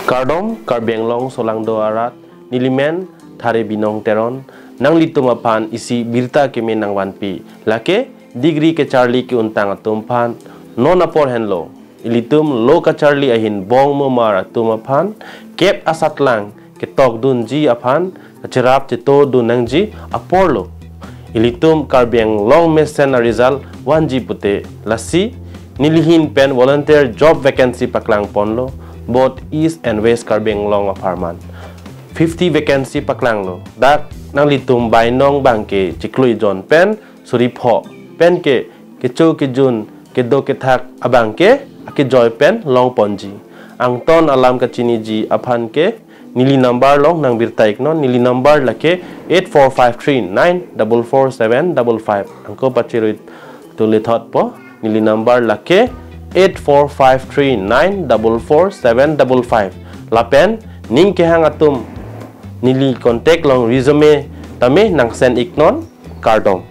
Kardom, Karbi Anglong, Solangdo Arat, Nilimen, Thare Binong Teron, Nang Litumapan, isi Birta Keme Nang Wanpi, Lake, Degree ke Charlie ki untang atumpan, Non apor henlo, Ilitum, Lo ka Charlie ahin bong mo mara tumapan, Kep asat lang, Ketok dun ji apan, Cerap cito dun nang ji aporlo. Ilitum Karbi Anglong mesen a result 1G pute, Lasi, Nilihin pen volunteer job vacancy paklang ponlo, both East and West Karbi Anglong of Harman. 50 vacancy paklang lo. Dak nang litum Binong bangke ciklui John pen suripho pen ke cho ke jun ke do ke thak abangke ake joy pen long ponji. Ang ton alam ka chini ji aphan ke nili number long nang birtaik non nili number lake 8453944755. Angko pachiruit tulit hot po nili number lake 8453944755. Lapen ning ke hang atum nili contact long resume tame nang send iknon Kardom.